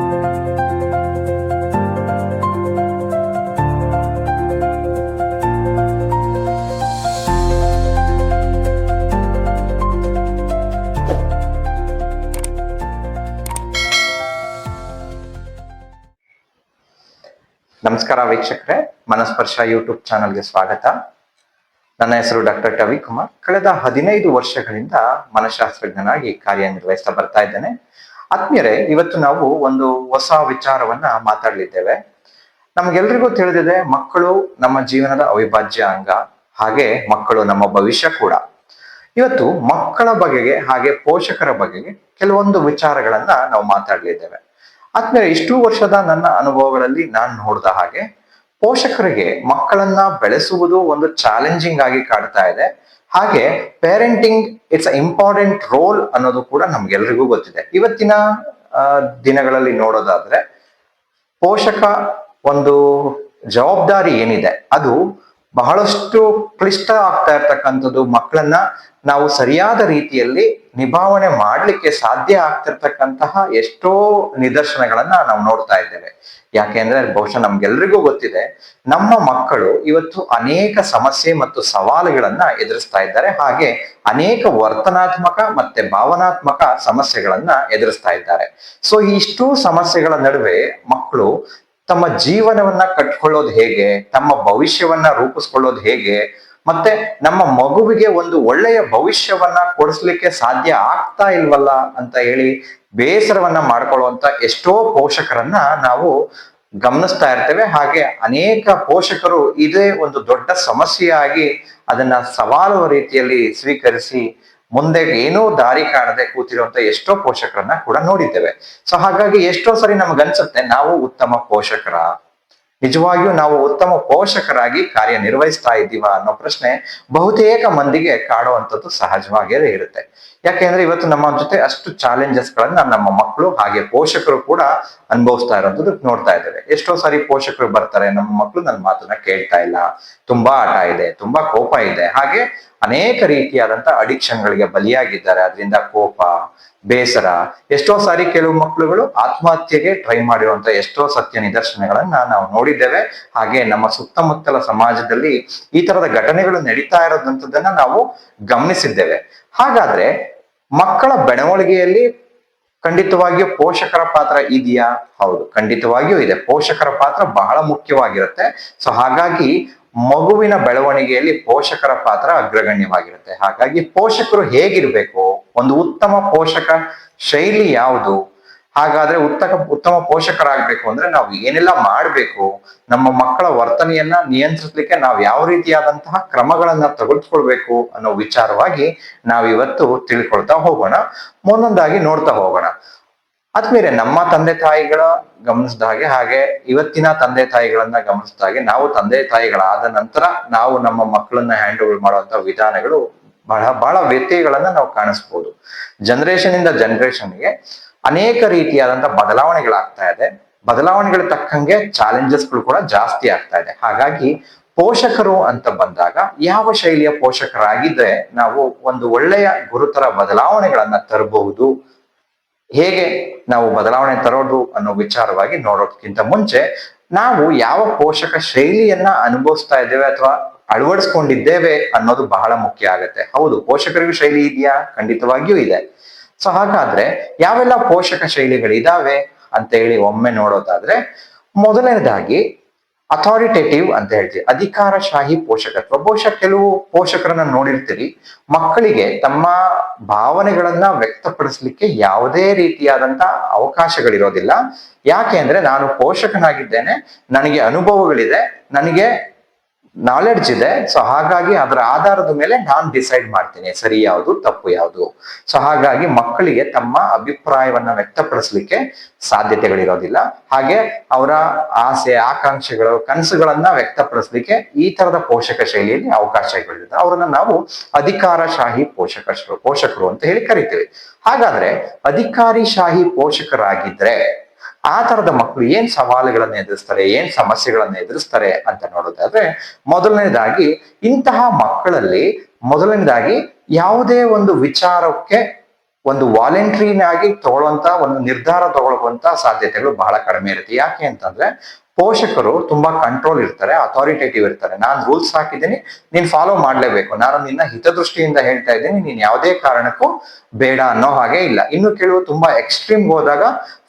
ನಮಸ್ಕಾರ ವೀಕ್ಷಕರೇ, ಮನಸ್ಪರ್ಶ ಯೂಟ್ಯೂಬ್ ಚಾನಲ್ಗೆ ಸ್ವಾಗತ. ನನ್ನ ಹೆಸರು ಡಾಕ್ಟರ್ ರವಿಕುಮಾರ್. ಕಳೆದ 15 ವರ್ಷಗಳಿಂದ ಮನಃಶಾಸ್ತ್ರಜ್ಞನಾಗಿ ಕಾರ್ಯನಿರ್ವಹಿಸ್ತಾ ಬರ್ತಾ ಇದ್ದೇನೆ. ಆತ್ಮೀಯರೇ, ಇವತ್ತು ನಾವು ಒಂದು ಹೊಸ ವಿಚಾರವನ್ನ ಮಾತಾಡಲಿದ್ದೇವೆ. ನಮ್ಗೆಲ್ರಿಗೂ ತಿಳಿದಿದೆ, ಮಕ್ಕಳು ನಮ್ಮ ಜೀವನದ ಅವಿಭಾಜ್ಯ ಅಂಗ, ಹಾಗೆ ಮಕ್ಕಳು ನಮ್ಮ ಭವಿಷ್ಯ ಕೂಡ. ಇವತ್ತು ಮಕ್ಕಳ ಬಗೆಗೆ ಹಾಗೆ ಪೋಷಕರ ಬಗೆಗೆ ಕೆಲವೊಂದು ವಿಚಾರಗಳನ್ನ ನಾವು ಮಾತಾಡಲಿದ್ದೇವೆ. ಆದ್ಮೇಲೆ ಇಷ್ಟು ವರ್ಷದ ನನ್ನ ಅನುಭವಗಳಲ್ಲಿ ನಾನು ನೋಡಿದ ಹಾಗೆ ಪೋಷಕರಿಗೆ ಮಕ್ಕಳನ್ನ ಬೆಳೆಸುವುದು ಒಂದು ಚಾಲೆಂಜಿಂಗ್ ಆಗಿ ಕಾಡ್ತಾ ಇದೆ. ಹಾಗೆ parenting it's a important role ಅನ್ನೋದು ಕೂಡ ನಮ್ಗೆಲ್ರಿಗೂ ಗೊತ್ತಿದೆ. ಇವತ್ತಿನ ದಿನಗಳಲ್ಲಿ ನೋಡೋದಾದ್ರೆ ಪೋಷಕ ಒಂದು ಜವಾಬ್ದಾರಿ ಏನಿದೆ ಅದು ಬಹಳಷ್ಟು ಕ್ಲಿಷ್ಟ ಆಗ್ತಾ ಇರ್ತಕ್ಕಂಥದ್ದು. ಮಕ್ಕಳನ್ನ ನಾವು ಸರಿಯಾದ ರೀತಿಯಲ್ಲಿ ನಿಭಾವಣೆ ಮಾಡ್ಲಿಕ್ಕೆ ಸಾಧ್ಯ ಆಗ್ತಿರ್ತಕ್ಕಂತಹ ಎಷ್ಟೋ ನಿದರ್ಶನಗಳನ್ನ ನಾವು ನೋಡ್ತಾ ಇದ್ದೇವೆ. ಯಾಕೆಂದ್ರೆ ಬಹುಶಃ ನಮ್ಗೆಲ್ರಿಗೂ ಗೊತ್ತಿದೆ, ನಮ್ಮ ಮಕ್ಕಳು ಇವತ್ತು ಅನೇಕ ಸಮಸ್ಯೆ ಮತ್ತು ಸವಾಲುಗಳನ್ನ ಎದುರಿಸ್ತಾ ಇದ್ದಾರೆ. ಹಾಗೆ ಅನೇಕ ವರ್ತನಾತ್ಮಕ ಮತ್ತೆ ಭಾವನಾತ್ಮಕ ಸಮಸ್ಯೆಗಳನ್ನ ಎದುರಿಸ್ತಾ ಇದ್ದಾರೆ. ಸೊ ಇಷ್ಟು ಸಮಸ್ಯೆಗಳ ನಡುವೆ ಮಕ್ಕಳು ತಮ್ಮ ಜೀವನವನ್ನ ಕಟ್ಕೊಳ್ಳೋದು ಹೇಗೆ, ತಮ್ಮ ಭವಿಷ್ಯವನ್ನ ರೂಪಿಸ್ಕೊಳ್ಳೋದು ಹೇಗೆ, ಮತ್ತೆ ನಮ್ಮ ಮಗುವಿಗೆ ಒಂದು ಒಳ್ಳೆಯ ಭವಿಷ್ಯವನ್ನ ಕೊಡಿಸ್ಲಿಕ್ಕೆ ಸಾಧ್ಯ ಆಗ್ತಾ ಇಲ್ವಲ್ಲ ಅಂತ ಹೇಳಿ ಬೇಸರವನ್ನ ಮಾಡ್ಕೊಳ್ಳುವಂತ ಎಷ್ಟೋ ಪೋಷಕರನ್ನ ನಾವು ಗಮನಿಸ್ತಾ ಇರ್ತೇವೆ. ಹಾಗೆ ಅನೇಕ ಪೋಷಕರು ಇದೇ ಒಂದು ದೊಡ್ಡ ಸಮಸ್ಯೆಯಾಗಿ ಅದನ್ನ ಸವಾಲು ರೀತಿಯಲ್ಲಿ ಸ್ವೀಕರಿಸಿ ಮುಂದೆ ಏನೋ ದಾರಿ ಕಾಣದೆ ಕೂತಿರುವಂತ ಎಷ್ಟೋ ಪೋಷಕರನ್ನ ಕೂಡ ನೋಡಿದ್ದೇವೆ. ಸೊ ಹಾಗಾಗಿ ಎಷ್ಟೋ ಸರಿ ನಮಗನ್ಸುತ್ತೆ, ನಾವು ಉತ್ತಮ ಪೋಷಕರ, ನಿಜವಾಗಿಯೂ ನಾವು ಉತ್ತಮ ಪೋಷಕರಾಗಿ ಕಾರ್ಯನಿರ್ವಹಿಸ್ತಾ ಇದ್ದೀವ ಅನ್ನೋ ಪ್ರಶ್ನೆ ಬಹುತೇಕ ಮಂದಿಗೆ ಕಾಡುವಂಥದ್ದು ಸಹಜವಾಗಿಯೇ ಇರುತ್ತೆ. ಯಾಕೆಂದ್ರೆ ಇವತ್ತು ನಮ್ಮ ಜೊತೆ ಅಷ್ಟು ಚಾಲೆಂಜಸ್ ಗಳನ್ನ ನಮ್ಮ ಮಕ್ಕಳು ಹಾಗೆ ಪೋಷಕರು ಕೂಡ ಅನುಭವಿಸ್ತಾ ಇರೋಂಥದ್ದು ನೋಡ್ತಾ ಇದ್ದೇವೆ. ಎಷ್ಟೋ ಸಾರಿ ಪೋಷಕರು ಬರ್ತಾರೆ, ನಮ್ಮ ಮಕ್ಕಳು ನನ್ನ ಮಾತನ್ನ ಕೇಳ್ತಾ ಇಲ್ಲ, ತುಂಬಾ ಆಟ ಇದೆ, ತುಂಬಾ ಕೋಪ ಇದೆ, ಹಾಗೆ ಅನೇಕ ರೀತಿಯಾದಂತ ಅಡಿಕ್ಷನ್ಗಳಿಗೆ ಬಲಿಯಾಗಿದ್ದಾರೆ. ಅದರಿಂದ ಕೋಪ, ಬೇಸರ, ಎಷ್ಟೋ ಸಾರಿ ಕೆಲವು ಮಕ್ಕಳುಗಳು ಆತ್ಮಹತ್ಯೆಗೆ ಟ್ರೈ ಮಾಡಿರುವಂತ ಎಷ್ಟೋ ಸತ್ಯ ನಿದರ್ಶನಗಳನ್ನ ನಾವು ನೋಡಿದ್ದೇವೆ. ಹಾಗೆ ನಮ್ಮ ಸುತ್ತಮುತ್ತಲ ಸಮಾಜದಲ್ಲಿ ಈ ತರದ ಘಟನೆಗಳು ನಡೀತಾ ಇರೋದಂಥದ್ದನ್ನ ನಾವು ಗಮನಿಸಿದ್ದೇವೆ. ಹಾಗಾದ್ರೆ ಮಕ್ಕಳ ಬೆಳವಣಿಗೆಯಲ್ಲಿ ಖಂಡಿತವಾಗಿಯೂ ಪೋಷಕರ ಪಾತ್ರ ಇದೆಯಾ? ಹೌದು, ಖಂಡಿತವಾಗಿಯೂ ಇದೆ. ಪೋಷಕರ ಪಾತ್ರ ಬಹಳ ಮುಖ್ಯವಾಗಿರುತ್ತೆ. ಸೊ ಹಾಗಾಗಿ ಮಗುವಿನ ಬೆಳವಣಿಗೆಯಲ್ಲಿ ಪೋಷಕರ ಪಾತ್ರ ಅಗ್ರಗಣ್ಯವಾಗಿರುತ್ತೆ. ಹಾಗಾಗಿ ಪೋಷಕರು ಹೇಗಿರ್ಬೇಕು, ಒಂದು ಉತ್ತಮ ಪೋಷಕ ಶೈಲಿ ಯಾವುದು, ಹಾಗಾದ್ರೆ ಉತ್ತಮ ಪೋಷಕರಾಗ್ಬೇಕು ಅಂದ್ರೆ ನಾವು ಏನೆಲ್ಲ ಮಾಡ್ಬೇಕು, ನಮ್ಮ ಮಕ್ಕಳ ವರ್ತನೆಯನ್ನ ನಿಯಂತ್ರಿಸಲಿಕ್ಕೆ ನಾವು ಯಾವ ರೀತಿಯಾದಂತಹ ಕ್ರಮಗಳನ್ನ ತೆಗೆದುಕೊಳ್ಬೇಕು ಅನ್ನೋ ವಿಚಾರವಾಗಿ ನಾವಿವತ್ತು ತಿಳ್ಕೊಳ್ತಾ ಹೋಗೋಣ, ಒಂದೊಂದಾಗಿ ನೋಡ್ತಾ ಹೋಗೋಣ. ಆದ್ಮೇಲೆ ನಮ್ಮ ತಂದೆ ತಾಯಿಗಳ ಗಮನಿಸಿದ ಹಾಗೆ ಇವತ್ತಿನ ತಂದೆ ತಾಯಿಗಳನ್ನ ಗಮನಿಸಿದ ಹಾಗೆ ನಾವು ತಂದೆ ತಾಯಿಗಳಾದ ನಂತರ ನಾವು ನಮ್ಮ ಮಕ್ಕಳನ್ನ ಹ್ಯಾಂಡಲ್ ಮಾಡುವಂತ ವಿಧಾನಗಳು ಬಹಳ ವ್ಯತ್ಯಯಗಳನ್ನ ನಾವು ಕಾಣಿಸ್ಬೋದು. ಜನರೇಷನ್ ಇಂದ ಜನರೇಷನ್ಗೆ ಅನೇಕ ರೀತಿಯಾದಂತ ಬದಲಾವಣೆಗಳಾಗ್ತಾ ಇದೆ. ಬದಲಾವಣೆಗಳ ತಕ್ಕಂಗೆ ಚಾಲೆಂಜಸ್ಗಳು ಕೂಡ ಜಾಸ್ತಿ ಆಗ್ತಾ ಇದೆ. ಹಾಗಾಗಿ ಪೋಷಕರು ಅಂತ ಬಂದಾಗ ಯಾವ ಶೈಲಿಯ ಪೋಷಕರಾಗಿದ್ರೆ ನಾವು ಒಂದು ಒಳ್ಳೆಯ ಗುರುತರ ಬದಲಾವಣೆಗಳನ್ನ ತರಬಹುದು, ಹೇಗೆ ನಾವು ಬದಲಾವಣೆ ತರೋದು ಅನ್ನೋ ವಿಚಾರವಾಗಿ ನೋಡೋದಕ್ಕಿಂತ ಮುಂಚೆ ನಾವು ಯಾವ ಪೋಷಕ ಶೈಲಿಯನ್ನ ಅನುಭವಿಸ್ತಾ ಇದ್ದೇವೆ ಅಥವಾ ಅಳವಡಿಸ್ಕೊಂಡಿದ್ದೇವೆ ಅನ್ನೋದು ಬಹಳ ಮುಖ್ಯ ಆಗುತ್ತೆ. ಹೌದು, ಪೋಷಕರಿಗೂ ಶೈಲಿ ಇದೆಯಾ? ಖಂಡಿತವಾಗಿಯೂ ಇದೆ. ಸೊ ಹಾಗಾದ್ರೆ ಯಾವೆಲ್ಲ ಪೋಷಕ ಶೈಲಿಗಳಿದಾವೆ ಅಂತ ಹೇಳಿ ಒಮ್ಮೆ ನೋಡೋದಾದ್ರೆ, ಮೊದಲನೇದಾಗಿ ಅಥಾರಿಟೇಟಿವ್ ಅಂತ ಹೇಳ್ತೀವಿ, ಅಧಿಕಾರಶಾಹಿ ಪೋಷಕತ್ವ. ಬಹುಶಃ ಕೆಲವು ಪೋಷಕರನ್ನ ನೋಡಿರ್ತೀರಿ, ಮಕ್ಕಳಿಗೆ ತಮ್ಮ ಭಾವನೆಗಳನ್ನ ವ್ಯಕ್ತಪಡಿಸ್ಲಿಕ್ಕೆ ಯಾವುದೇ ರೀತಿಯಾದಂತ ಅವಕಾಶಗಳಿರೋದಿಲ್ಲ. ಯಾಕೆ ಅಂದ್ರೆ ನಾನು ಪೋಷಕನಾಗಿದ್ದೇನೆ, ನನಗೆ ಅನುಭವಗಳಿದೆ, ನನಗೆ ನಾಲೆಡ್ಜ್ ಇದೆ, ಸೊ ಹಾಗಾಗಿ ಅದರ ಆಧಾರದ ಮೇಲೆ ನಾನು ಡಿಸೈಡ್ ಮಾಡ್ತೀನಿ ಸರಿ ಯಾವುದು ತಪ್ಪು ಯಾವುದು. ಸೊ ಹಾಗಾಗಿ ಮಕ್ಕಳಿಗೆ ತಮ್ಮ ಅಭಿಪ್ರಾಯವನ್ನ ವ್ಯಕ್ತಪಡಿಸ್ಲಿಕ್ಕೆ ಸಾಧ್ಯತೆಗಳಿರೋದಿಲ್ಲ. ಹಾಗೆ ಅವರ ಆಸೆ, ಆಕಾಂಕ್ಷೆಗಳು, ಕನಸುಗಳನ್ನ ವ್ಯಕ್ತಪಡಿಸ್ಲಿಕ್ಕೆ ಈ ತರದ ಪೋಷಕ ಶೈಲಿಯಲ್ಲಿ ಅವಕಾಶಗಳಿದೆ. ಅವರನ್ನ ನಾವು ಅಧಿಕಾರಶಾಹಿ ಪೋಷಕರು ಅಂತ ಹೇಳಿ ಕರಿತೀವಿ. ಹಾಗಾದ್ರೆ ಅಧಿಕಾರಿಶಾಹಿ ಪೋಷಕರಾಗಿದ್ರೆ ಆ ತರದ ಮಕ್ಕಳು ಏನ್ ಸವಾಲುಗಳನ್ನ ಎದುರಿಸ್ತಾರೆ, ಏನ್ ಸಮಸ್ಯೆಗಳನ್ನ ಎದುರಿಸ್ತಾರೆ ಅಂತ ನೋಡೋದಾದ್ರೆ, ಮೊದಲನೇದಾಗಿ ಇಂತಹ ಮಕ್ಕಳಲ್ಲಿ ಯಾವುದೇ ಒಂದು ವಿಚಾರಕ್ಕೆ ಒಂದು ವಾಲಂಟ್ರಿನಾಗಿ ತಗೊಳ್ಳುವಂತ ಒಂದು ನಿರ್ಧಾರ ತಗೊಳ್ಳುವಂತ ಸಾಧ್ಯತೆಗಳು ಬಹಳ ಕಡಿಮೆ ಇರುತ್ತೆ. ಯಾಕೆ ಅಂತಂದ್ರೆ ಪೋಷಕರು ತುಂಬಾ ಕಂಟ್ರೋಲ್ ಇರ್ತಾರೆ, ಅಥಾರಿಟೇಟಿವ್ ಇರ್ತಾರೆ. ನಾನು ರೂಲ್ಸ್ ಹಾಕಿದ್ದೀನಿ, ನೀನ್ ಫಾಲೋ ಮಾಡ್ಲೇಬೇಕು, ನಾನು ನಿನ್ನ ಹಿತದೃಷ್ಟಿಯಿಂದ ಹೇಳ್ತಾ ಇದ್ದೀನಿ, ನೀನ್ ಯಾವುದೇ ಕಾರಣಕ್ಕೂ ಬೇಡ ಅನ್ನೋ ಹಾಗೆ ಇಲ್ಲ. ಇನ್ನು ಕೆಲವು ತುಂಬಾ ಎಕ್ಸ್ಟ್ರೀಮ್ ಹೋದಾಗ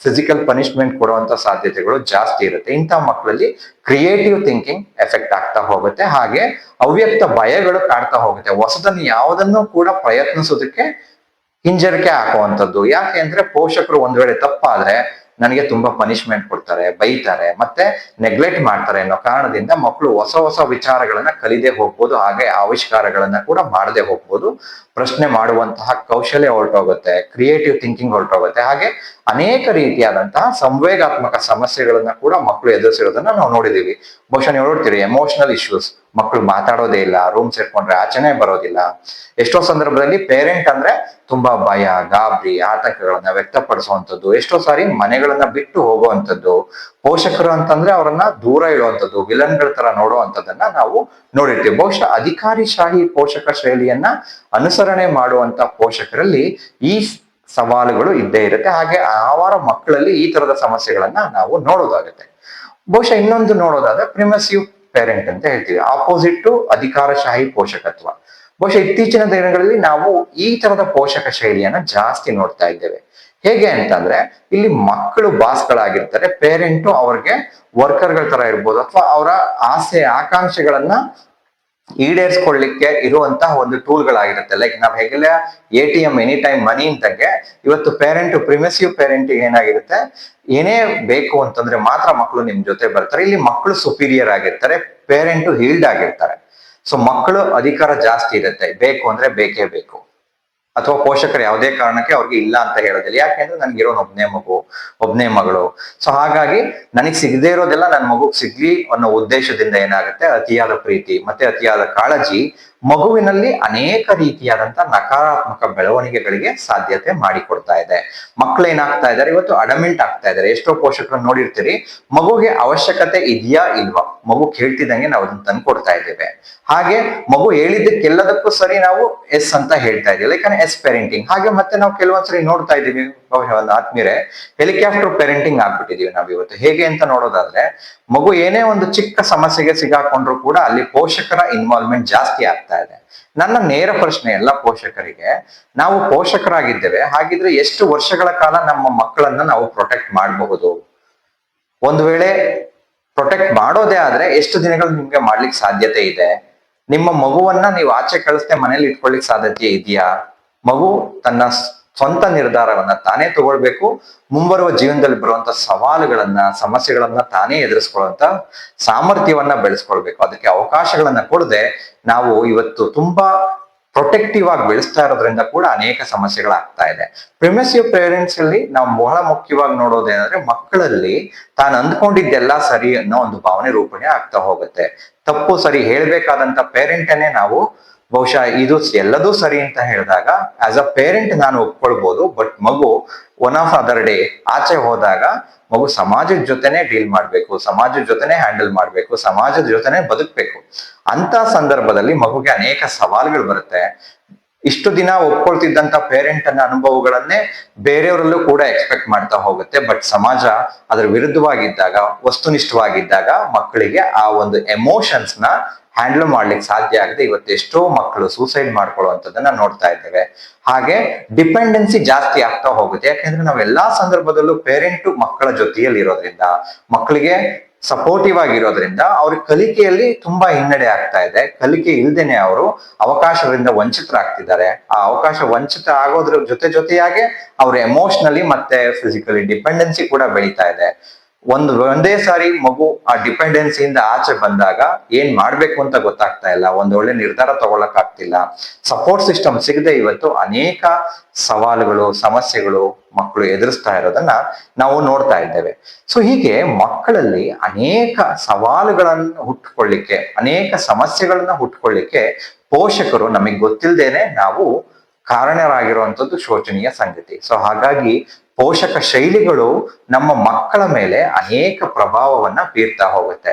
ಫಿಸಿಕಲ್ ಪನಿಷ್ಮೆಂಟ್ ಕೊಡುವಂತ ಸಾಧ್ಯತೆಗಳು ಜಾಸ್ತಿ ಇರುತ್ತೆ. ಇಂಥ ಮಕ್ಕಳಲ್ಲಿ ಕ್ರಿಯೇಟಿವ್ ಥಿಂಕಿಂಗ್ ಎಫೆಕ್ಟ್ ಆಗ್ತಾ ಹೋಗುತ್ತೆ, ಹಾಗೆ ಅವ್ಯಕ್ತ ಭಯಗಳು ಕಾಡ್ತಾ ಹೋಗುತ್ತೆ. ಹೊಸದನ್ನು ಯಾವುದನ್ನು ಕೂಡ ಪ್ರಯತ್ನಿಸೋದಕ್ಕೆ ಹಿಂಜರಿಕೆ ಹಾಕುವಂಥದ್ದು. ಯಾಕೆ ಅಂದ್ರೆ ಪೋಷಕರು ಒಂದ್ ವೇಳೆ ತಪ್ಪಾದ್ರೆ ನನಗೆ ತುಂಬಾ ಪನಿಷ್ಮೆಂಟ್ ಕೊಡ್ತಾರೆ, ಬೈತಾರೆ, ಮತ್ತೆ ನೆಗ್ಲೆಕ್ಟ್ ಮಾಡ್ತಾರೆ ಅನ್ನೋ ಕಾರಣದಿಂದ ಮಕ್ಕಳು ಹೊಸ ಹೊಸ ವಿಚಾರಗಳನ್ನ ಕಲಿದೇ ಹೋಗ್ಬೋದು, ಹಾಗೆ ಆವಿಷ್ಕಾರಗಳನ್ನ ಕೂಡ ಮಾಡದೆ ಹೋಗ್ಬೋದು. ಪ್ರಶ್ನೆ ಮಾಡುವಂತಹ ಕೌಶಲ್ಯ ಹೊರಟೋಗುತ್ತೆ, ಕ್ರಿಯೇಟಿವ್ ಥಿಂಕಿಂಗ್ ಹೊರಟೋಗುತ್ತೆ, ಹಾಗೆ ಅನೇಕ ರೀತಿಯಾದಂತಹ ಸಂವೇಗಾತ್ಮಕ ಸಮಸ್ಯೆಗಳನ್ನ ಕೂಡ ಮಕ್ಕಳು ಎದುರಿಸಿರೋದನ್ನ ನಾವು ನೋಡಿದೀವಿ. ಬಹುಶಃ ನೀವು ನೋಡ್ತೀರಿ, ಎಮೋಷನಲ್ ಇಶ್ಯೂಸ್, ಮಕ್ಕಳು ಮಾತಾಡೋದೇ ಇಲ್ಲ, ರೂಮ್ ಸೇರ್ಕೊಂಡ್ರೆ ಆಚೆನೆ ಬರೋದಿಲ್ಲ. ಎಷ್ಟೋ ಸಂದರ್ಭದಲ್ಲಿ ಪೇರೆಂಟ್ ಅಂದ್ರೆ ತುಂಬಾ ಭಯ, ಗಾಬರಿ, ಆತಂಕಗಳನ್ನ ವ್ಯಕ್ತಪಡಿಸುವಂಥದ್ದು, ಎಷ್ಟೋ ಸಾರಿ ಮನೆಗಳನ್ನ ಬಿಟ್ಟು ಹೋಗುವಂಥದ್ದು, ಪೋಷಕರು ಅಂತಂದ್ರೆ ಅವರನ್ನ ದೂರ ಇಡುವಂಥದ್ದು, ವಿಲನ್ಗಳ ತರ ನೋಡುವಂಥದ್ದನ್ನ ನಾವು ನೋಡಿರ್ತೀವಿ. ಬಹುಶಃ ಅಧಿಕಾರಿಶಾಹಿ ಪೋಷಕ ಶೈಲಿಯನ್ನ ಅನುಸರಣೆ ಮಾಡುವಂತ ಪೋಷಕರಲ್ಲಿ ಈ ಸವಾಲುಗಳು ಇದ್ದೇ ಇರುತ್ತೆ, ಹಾಗೆ ಆವಾರ ಮಕ್ಕಳಲ್ಲಿ ಈ ತರದ ಸಮಸ್ಯೆಗಳನ್ನ ನಾವು ನೋಡೋದಾಗುತ್ತೆ. ಬಹುಶಃ ಇನ್ನೊಂದು ನೋಡೋದಾದ್ರೆ ಪ್ರಿಮಿಸಿವ್ ಪೇರೆಂಟ್ ಅಂತ ಹೇಳ್ತೀವಿ, ಆಪೋಸಿಟ್ ಟು ಅಧಿಕಾರಶಾಹಿ ಪೋಷಕತ್ವ. ಬಹುಶಃ ಇತ್ತೀಚಿನ ದಿನಗಳಲ್ಲಿ ನಾವು ಈ ತರದ ಪೋಷಕ ಶೈಲಿಯನ್ನ ಜಾಸ್ತಿ ನೋಡ್ತಾ ಇದ್ದೇವೆ. ಹೇಗೆ ಅಂತಂದ್ರೆ ಇಲ್ಲಿ ಮಕ್ಕಳು ಬಾಸ್ಗಳಾಗಿರ್ತಾರೆ, ಪೇರೆಂಟು ಅವ್ರಿಗೆ ವರ್ಕರ್ಗಳ ತರ ಇರ್ಬೋದು, ಅಥವಾ ಅವರ ಆಸೆ ಆಕಾಂಕ್ಷೆಗಳನ್ನ ಈಡೇರಿಸ್ಕೊಳ್ಳಿಕ್ಕೆ ಇರುವಂತಹ ಒಂದು ಟೂಲ್ಗಳಾಗಿರುತ್ತೆ. ಲೈಕ್ ನಾವ್ ಹೇಗೆಲ್ಲ ATM ಎನಿ ಟೈಮ್ ಮನಿ ಅಂತಂಗೆ, ಇವತ್ತು ಪೇರೆಂಟ್ ಪ್ರಿಮಿಸಿವ್ ಪೇರೆಂಟ್ ಏನಾಗಿರುತ್ತೆ, ಏನೇ ಬೇಕು ಅಂತಂದ್ರೆ ಮಾತ್ರ ಮಕ್ಕಳು ನಿಮ್ ಜೊತೆ ಬರ್ತಾರೆ. ಇಲ್ಲಿ ಮಕ್ಕಳು ಸುಪೀರಿಯರ್ ಆಗಿರ್ತಾರೆ, ಪೇರೆಂಟ್ ಹೀಲ್ಡ್ ಆಗಿರ್ತಾರೆ. ಸೊ ಮಕ್ಕಳು ಅಧಿಕಾರ ಜಾಸ್ತಿ ಇರುತ್ತೆ, ಬೇಕು ಅಂದ್ರೆ ಬೇಕೇ ಬೇಕು, ಅಥವಾ ಪೋಷಕರು ಯಾವುದೇ ಕಾರಣಕ್ಕೆ ಅವ್ರಿಗೆ ಇಲ್ಲ ಅಂತ ಹೇಳೋದಿಲ್ಲ. ಯಾಕೆಂದ್ರೆ ನನ್ಗಿರೋನ್ ಒಬ್ನೇ ಮಗು, ಒಬ್ನೇ ಮಗಳು. ಸೊ ಹಾಗಾಗಿ ನನಗ್ ಸಿಗದೆ ಇರೋದೆಲ್ಲ ನನ್ ಮಗುಗ್ ಸಿಗ್ಲಿ ಅನ್ನೋ ಉದ್ದೇಶದಿಂದ ಏನಾಗುತ್ತೆ, ಅತಿಯಾದ ಪ್ರೀತಿ ಮತ್ತೆ ಅತಿಯಾದ ಕಾಳಜಿ ಮಗುವಿನಲ್ಲಿ ಅನೇಕ ರೀತಿಯಾದಂತ ನಕಾರಾತ್ಮಕ ಬೆಳವಣಿಗೆಗಳಿಗೆ ಸಾಧ್ಯತೆ ಮಾಡಿಕೊಡ್ತಾ ಇದೆ. ಮಕ್ಳು ಏನಾಗ್ತಾ ಇದಾರೆ, ಇವತ್ತು ಅಡಮೆಂಟ್ ಆಗ್ತಾ ಇದಾರೆ. ಎಷ್ಟೋ ಪೋಷಕರು ನೋಡಿರ್ತೀರಿ, ಮಗುಗೆ ಅವಶ್ಯಕತೆ ಇದೆಯಾ ಇಲ್ವಾ, ಮಗು ಕೇಳ್ತಿದ್ದಂಗೆ ನಾವು ಅದನ್ನ ತಂದ್ಕೊಡ್ತಾ ಇದ್ದೇವೆ. ಹಾಗೆ ಮಗು ಹೇಳಿದ್ದಕ್ಕೆಲ್ಲದಕ್ಕೂ ಸರಿ ನಾವು ಎಸ್ ಅಂತ ಹೇಳ್ತಾ ಇದೀವಿ, ಲೈಕ್ ಎಸ್ ಪೇರೆಂಟಿಂಗ್. ಹಾಗೆ ಮತ್ತೆ ನಾವು ಕೆಲವೊಂದ್ಸರಿ ನೋಡ್ತಾ ಇದೀವಿ, ಒಂದು ಆತ್ಮೀಯರೇ, ಹೆಲಿಕಾಪ್ಟರ್ ಪೇರೆಂಟಿಂಗ್ ಆಗ್ಬಿಟ್ಟಿದೀವಿ ನಾವ್ ಇವತ್ತು. ಹೇಗೆ ಅಂತ ನೋಡೋದಾದ್ರೆ, ಮಗು ಏನೇ ಒಂದು ಚಿಕ್ಕ ಸಮಸ್ಯೆಗೆ ಸಿಗಾಕೊಂಡ್ರು ಕೂಡ ಅಲ್ಲಿ ಪೋಷಕರ ಇನ್ವಾಲ್ವ್ಮೆಂಟ್ ಜಾಸ್ತಿ ಆಗ್ತಾ ಇದೆ. ನನ್ನ ನೇರ ಪ್ರಶ್ನೆ ಎಲ್ಲ ಪೋಷಕರಿಗೆ, ನಾವು ಪೋಷಕರಾಗಿದ್ದೇವೆ, ಹಾಗಿದ್ರೆ ಎಷ್ಟು ವರ್ಷಗಳ ಕಾಲ ನಮ್ಮ ಮಕ್ಕಳನ್ನ ನಾವು ಪ್ರೊಟೆಕ್ಟ್ ಮಾಡಬಹುದು? ಒಂದು ವೇಳೆ ಪ್ರೊಟೆಕ್ಟ್ ಮಾಡೋದೇ ಆದ್ರೆ ಎಷ್ಟು ದಿನಗಳು ನಿಮ್ಗೆ ಮಾಡ್ಲಿಕ್ಕೆ ಸಾಧ್ಯತೆ ಇದೆ? ನಿಮ್ಮ ಮಗುವನ್ನ ನೀವು ಆಚೆ ಕಳಿಸ್ದೆ ಮನೇಲಿ ಇಟ್ಕೊಳ್ಳಿಕ್ ಸಾಧ್ಯತೆ ಇದೆಯಾ? ಮಗು ತನ್ನ ಸ್ವಂತ ನಿರ್ಧಾರವನ್ನ ತಾನೇ ತಗೊಳ್ಬೇಕು, ಮುಂಬರುವ ಜೀವನದಲ್ಲಿ ಬರುವಂತ ಸವಾಲುಗಳನ್ನ, ಸಮಸ್ಯೆಗಳನ್ನ ತಾನೇ ಎದುರಿಸ್ಕೊಳ್ಳುವಂತ ಸಾಮರ್ಥ್ಯವನ್ನ ಬೆಳೆಸ್ಕೊಳ್ಬೇಕು. ಅದಕ್ಕೆ ಅವಕಾಶಗಳನ್ನ ಕೊಡದೆ ನಾವು ಇವತ್ತು ತುಂಬಾ ಪ್ರೊಟೆಕ್ಟಿವ್ ಆಗಿ ಬೆಳೆಸ್ತಾ ಇರೋದ್ರಿಂದ ಕೂಡ ಅನೇಕ ಸಮಸ್ಯೆಗಳಾಗ್ತಾ ಇದೆ. ಪ್ರಿಮಿಸಿವ್ ಪೇರೆಂಟ್ಸ್ ಅಲ್ಲಿ ನಾವು ಬಹಳ ಮುಖ್ಯವಾಗಿ ನೋಡೋದೇನಂದ್ರೆ, ಮಕ್ಕಳಲ್ಲಿ ತಾನು ಅಂದ್ಕೊಂಡಿದ್ದೆಲ್ಲ ಸರಿ ಅನ್ನೋ ಒಂದು ಭಾವನೆ ರೂಪಣೆ ಆಗ್ತಾ ಹೋಗುತ್ತೆ. ತಪ್ಪು ಸರಿ ಹೇಳ್ಬೇಕಾದಂತ ಪೇರೆಂಟನ್ನೇ ನಾವು ಬಹುಶಃ ಇದು ಎಲ್ಲದೂ ಸರಿ ಅಂತ ಹೇಳಿದಾಗ ಆಸ್ ಅ ಪೇರೆಂಟ್ ನಾನು ಒಪ್ಕೊಳ್ಬಹುದು, ಬಟ್ ಮಗು ಒನ್ ಆಫ್ ಅದರ್ ಡೇ ಆಚೆ ಹೋದಾಗ ಮಗು ಸಮಾಜದ ಜೊತೆನೆ ಡೀಲ್ ಮಾಡ್ಬೇಕು, ಸಮಾಜದ ಜೊತೆನೆ ಹ್ಯಾಂಡಲ್ ಮಾಡ್ಬೇಕು, ಸಮಾಜದ ಜೊತೆನೆ ಬದುಕ್ಬೇಕು. ಅಂತ ಸಂದರ್ಭದಲ್ಲಿ ಮಗುಗೆ ಅನೇಕ ಸವಾಲುಗಳು ಬರುತ್ತೆ. ಇಷ್ಟು ದಿನ ಒಪ್ಕೊಳ್ತಿದ್ದಂತ ಪೇರೆಂಟ್ ಅನ್ನ ಅನುಭವಗಳನ್ನೇ ಬೇರೆಯವರಲ್ಲೂ ಕೂಡ ಎಕ್ಸ್ಪೆಕ್ಟ್ ಮಾಡ್ತಾ ಹೋಗುತ್ತೆ. ಬಟ್ ಸಮಾಜ ಅದರ ವಿರುದ್ಧವಾಗಿದ್ದಾಗ, ವಸ್ತುನಿಷ್ಠವಾಗಿದ್ದಾಗ ಮಕ್ಕಳಿಗೆ ಆ ಒಂದು ಎಮೋಷನ್ಸ್ ನ ಹ್ಯಾಂಡಲ್ ಮಾಡ್ಲಿಕ್ಕೆ ಸಾಧ್ಯ ಆಗದೆ ಇವತ್ತು ಎಷ್ಟೋ ಮಕ್ಕಳು ಸೂಸೈಡ್ ಮಾಡ್ಕೊಳ್ಳುವಂಥದ್ದನ್ನ ನೋಡ್ತಾ ಇದ್ದೇವೆ. ಹಾಗೆ ಡಿಪೆಂಡೆನ್ಸಿ ಜಾಸ್ತಿ ಆಗ್ತಾ ಹೋಗುತ್ತೆ. ಯಾಕೆಂದ್ರೆ ನಾವು ಎಲ್ಲಾ ಸಂದರ್ಭದಲ್ಲೂ ಪೇರೆಂಟ್ ಮಕ್ಕಳ ಜೊತೆಯಲ್ಲಿ ಇರೋದ್ರಿಂದ, ಮಕ್ಕಳಿಗೆ ಸಪೋರ್ಟಿವ್ ಆಗಿರೋದ್ರಿಂದ ಅವ್ರ ಕಲಿಕೆಯಲ್ಲಿ ತುಂಬಾ ಹಿನ್ನಡೆ ಆಗ್ತಾ ಇದೆ. ಕಲಿಕೆ ಇಲ್ದೇನೆ ಅವರು ಅವಕಾಶಗಳಿಂದ ವಂಚಿತರಾಗ್ತಿದ್ದಾರೆ. ಆ ಅವಕಾಶ ವಂಚಿತ ಆಗೋದ್ರ ಜೊತೆಯಾಗೆ ಅವ್ರ ಎಮೋಷನಲಿ ಮತ್ತೆ ಫಿಸಿಕಲಿ ಡಿಪೆಂಡೆನ್ಸಿ ಕೂಡ ಬೆಳೀತಾ ಇದೆ. ಒಂದೇ ಸಾರಿ ಮಗು ಆ ಡಿಪೆಂಡೆನ್ಸಿಯಿಂದ ಆಚೆ ಬಂದಾಗ ಏನ್ ಮಾಡ್ಬೇಕು ಅಂತ ಗೊತ್ತಾಗ್ತಾ ಇಲ್ಲ, ಒಂದ್ ಒಳ್ಳೆ ನಿರ್ಧಾರ ತಗೊಳಕ್ ಆಗ್ತಿಲ್ಲ. ಸಪೋರ್ಟ್ ಸಿಸ್ಟಮ್ ಸಿಗದೆ ಇವತ್ತು ಅನೇಕ ಸವಾಲುಗಳು, ಸಮಸ್ಯೆಗಳು ಮಕ್ಕಳು ಎದುರಿಸ್ತಾ ಇರೋದನ್ನ ನಾವು ನೋಡ್ತಾ ಇದ್ದೇವೆ. ಸೊ ಹೀಗೆ ಮಕ್ಕಳಲ್ಲಿ ಅನೇಕ ಸವಾಲುಗಳನ್ನು ಹುಟ್ಟುಕೊಳ್ಳಿಕ್ಕೆ, ಅನೇಕ ಸಮಸ್ಯೆಗಳನ್ನ ಹುಟ್ಟುಕೊಳ್ಳಿಕ್ಕೆ ಪೋಷಕರು ನಮಗೆ ಗೊತ್ತಿಲ್ಲದೇನೆ ನಾವು ಕಾರಣರಾಗಿರುವಂತದ್ದು ಶೋಚನೀಯ ಸಂಗತಿ. ಸೊ ಹಾಗಾಗಿ ಪೋಷಕ ಶೈಲಿಗಳು ನಮ್ಮ ಮಕ್ಕಳ ಮೇಲೆ ಅನೇಕ ಪ್ರಭಾವವನ್ನ ಬೀರ್ತಾ ಹೋಗುತ್ತೆ.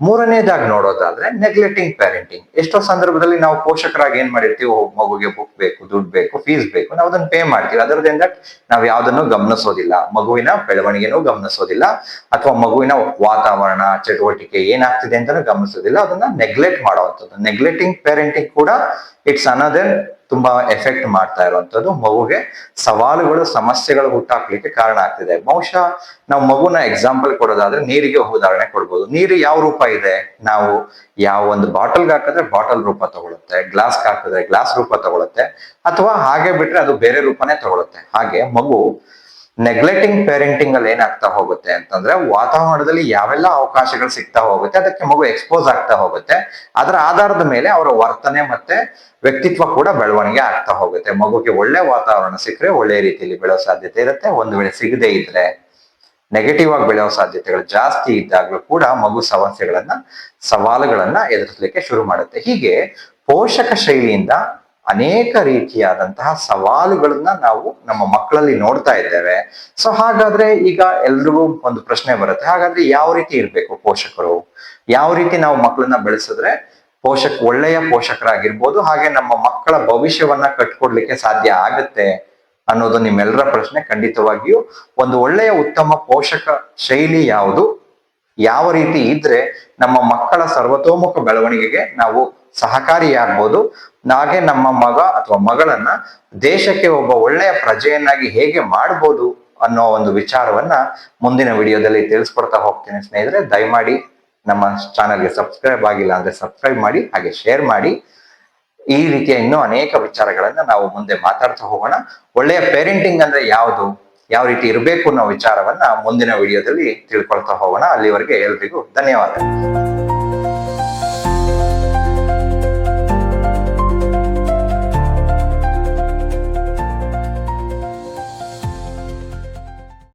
ಮೂರನೇದಾಗಿ ನೋಡೋದಾದ್ರೆ ನೆಗ್ಲೆಕ್ಟಿಂಗ್ ಪೇರೆಂಟಿಂಗ್. ಎಷ್ಟೋ ಸಂದರ್ಭದಲ್ಲಿ ನಾವು ಪೋಷಕರಾಗಿ ಏನ್ ಮಾಡಿರ್ತೀವಿ, ಮಗುಗೆ ಬುಕ್ ಬೇಕು, ದುಡ್ಡು ಬೇಕು, ಫೀಸ್ ಬೇಕು, ನಾವು ಅದನ್ನ ಪೇ ಮಾಡ್ತೀವಿ. ಅದರದಿಂದ ನಾವು ಯಾವ್ದನ್ನು ಗಮನಿಸೋದಿಲ್ಲ, ಮಗುವಿನ ಬೆಳವಣಿಗೆನೂ ಗಮನಿಸೋದಿಲ್ಲ, ಅಥವಾ ಮಗುವಿನ ವಾತಾವರಣ ಚಟುವಟಿಕೆ ಏನಾಗ್ತಿದೆ ಅಂತಾನು ಗಮನಿಸೋದಿಲ್ಲ. ಅದನ್ನ ನೆಗ್ಲೆಕ್ಟ್ ಮಾಡುವಂಥದ್ದು. ನೆಗ್ಲೆಕ್ಟಿಂಗ್ ಪೇರೆಂಟಿಂಗ್ ಕೂಡ ಇಟ್ಸ್ ಅನದರ್ ತುಂಬಾ ಎಫೆಕ್ಟ್ ಮಾಡ್ತಾ ಇರುವಂತದ್ದು, ಮಗುಗೆ ಸವಾಲುಗಳು ಸಮಸ್ಯೆಗಳು ಹುಟ್ಟಾಕ್ಲಿಕ್ಕೆ ಕಾರಣ ಆಗ್ತಿದೆ. ಬಹುಶಃ ನಾವು ಮಗುನ ಎಕ್ಸಾಂಪಲ್ ಕೊಡೋದಾದ್ರೆ ನೀರಿಗೆ ಉದಾಹರಣೆ ಕೊಡ್ಬೋದು. ನೀರು ಯಾವ ರೂಪ ಇದೆ, ನಾವು ಯಾವ ಒಂದು ಬಾಟಲ್ಗೆ ಹಾಕಿದ್ರೆ ಬಾಟಲ್ ರೂಪ ತಗೊಳುತ್ತೆ, ಗ್ಲಾಸ್ಗೆ ಹಾಕಿದ್ರೆ ಗ್ಲಾಸ್ ರೂಪ ತಗೊಳುತ್ತೆ, ಅಥವಾ ಹಾಗೆ ಬಿಟ್ರೆ ಅದು ಬೇರೆ ರೂಪನೇ ತಗೊಳುತ್ತೆ. ಹಾಗೆ ಮಗು ನೆಗ್ಲೆಕ್ಟಿಂಗ್ ಪೇರೆಂಟಿಂಗ್ ಅಲ್ಲಿ ಏನಾಗ್ತಾ ಹೋಗುತ್ತೆ ಅಂತಂದ್ರೆ, ವಾತಾವರಣದಲ್ಲಿ ಯಾವೆಲ್ಲ ಅವಕಾಶಗಳು ಸಿಗ್ತಾ ಹೋಗುತ್ತೆ ಅದಕ್ಕೆ ಮಗು ಎಕ್ಸ್ಪೋಸ್ ಆಗ್ತಾ ಹೋಗುತ್ತೆ. ಅದರ ಆಧಾರದ ಮೇಲೆ ಅವರ ವರ್ತನೆ ಮತ್ತೆ ವ್ಯಕ್ತಿತ್ವ ಕೂಡ ಬೆಳವಣಿಗೆ ಆಗ್ತಾ ಹೋಗುತ್ತೆ. ಮಗುಗೆ ಒಳ್ಳೆ ವಾತಾವರಣ ಸಿಕ್ಕರೆ ಒಳ್ಳೆ ರೀತಿಯಲ್ಲಿ ಬೆಳೆಯೋ ಸಾಧ್ಯತೆ ಇರುತ್ತೆ. ಒಂದು ವೇಳೆ ಸಿಗದೆ ಇದ್ರೆ ನೆಗೆಟಿವ್ ಆಗಿ ಬೆಳೆಯೋ ಸಾಧ್ಯತೆಗಳು ಜಾಸ್ತಿ ಇದ್ದಾಗಲೂ ಕೂಡ ಮಗು ಸವಾಲುಗಳನ್ನ ಎದುರಿಸಲಿಕ್ಕೆ ಶುರು ಮಾಡುತ್ತೆ. ಹೀಗೆ ಪೋಷಕ ಶೈಲಿಯಿಂದ ಅನೇಕ ರೀತಿಯಾದಂತಹ ಸವಾಲುಗಳನ್ನ ನಾವು ನಮ್ಮ ಮಕ್ಕಳಲ್ಲಿ ನೋಡ್ತಾ ಇದ್ದೇವೆ. ಸೊ ಹಾಗಾದ್ರೆ ಈಗ ಎಲ್ರಿಗೂ ಒಂದು ಪ್ರಶ್ನೆ ಬರುತ್ತೆ, ಹಾಗಾದ್ರೆ ಯಾವ ರೀತಿ ಇರ್ಬೇಕು ಪೋಷಕರು, ಯಾವ ರೀತಿ ನಾವು ಮಕ್ಕಳನ್ನ ಬೆಳೆಸಿದ್ರೆ ಒಳ್ಳೆಯ ಪೋಷಕರಾಗಿರ್ಬೋದು, ಹಾಗೆ ನಮ್ಮ ಮಕ್ಕಳ ಭವಿಷ್ಯವನ್ನ ಕಟ್ಕೊಡ್ಲಿಕ್ಕೆ ಸಾಧ್ಯ ಆಗುತ್ತೆ ಅನ್ನೋದು ನಿಮ್ಮೆಲ್ಲರ ಪ್ರಶ್ನೆ. ಖಂಡಿತವಾಗಿಯೂ ಒಂದು ಒಳ್ಳೆಯ ಉತ್ತಮ ಪೋಷಕ ಶೈಲಿ ಯಾವುದು, ಯಾವ ರೀತಿ ಇದ್ರೆ ನಮ್ಮ ಮಕ್ಕಳ ಸರ್ವತೋಮುಖ ಬೆಳವಣಿಗೆಗೆ ನಾವು ಸಹಕಾರಿಯಾಗ್ಬೋದು, ಹಾಗೆ ನಮ್ಮ ಮಗ ಅಥವಾ ಮಗಳನ್ನ ದೇಶಕ್ಕೆ ಒಬ್ಬ ಒಳ್ಳೆಯ ಪ್ರಜೆಯನ್ನಾಗಿ ಹೇಗೆ ಮಾಡ್ಬೋದು ಅನ್ನೋ ಒಂದು ವಿಚಾರವನ್ನ ಮುಂದಿನ ವಿಡಿಯೋದಲ್ಲಿ ತಿಳಿಸ್ಕೊಡ್ತಾ ಹೋಗ್ತೀನಿ ಸ್ನೇಹಿತರೆ. ದಯಮಾಡಿ ನಮ್ಮ ಚಾನಲ್ಗೆ ಸಬ್ಸ್ಕ್ರೈಬ್ ಆಗಿಲ್ಲ ಅಂದ್ರೆ ಸಬ್ಸ್ಕ್ರೈಬ್ ಮಾಡಿ, ಹಾಗೆ ಶೇರ್ ಮಾಡಿ. ಈ ರೀತಿಯ ಇನ್ನೂ ಅನೇಕ ವಿಚಾರಗಳನ್ನ ನಾವು ಮುಂದೆ ಮಾತಾಡ್ತಾ ಹೋಗೋಣ. ಒಳ್ಳೆಯ ಪೇರೆಂಟಿಂಗ್ ಅಂದ್ರೆ ಯಾವುದು, ಯಾವ ರೀತಿ ಇರಬೇಕು ಅನ್ನೋ ವಿಚಾರವನ್ನ ಮುಂದಿನ ವಿಡಿಯೋದಲ್ಲಿ ತಿಳ್ಕೊಳ್ತಾ ಹೋಗೋಣ. ಅಲ್ಲಿವರೆಗೆ ಎಲ್ರಿಗೂ ಧನ್ಯವಾದ.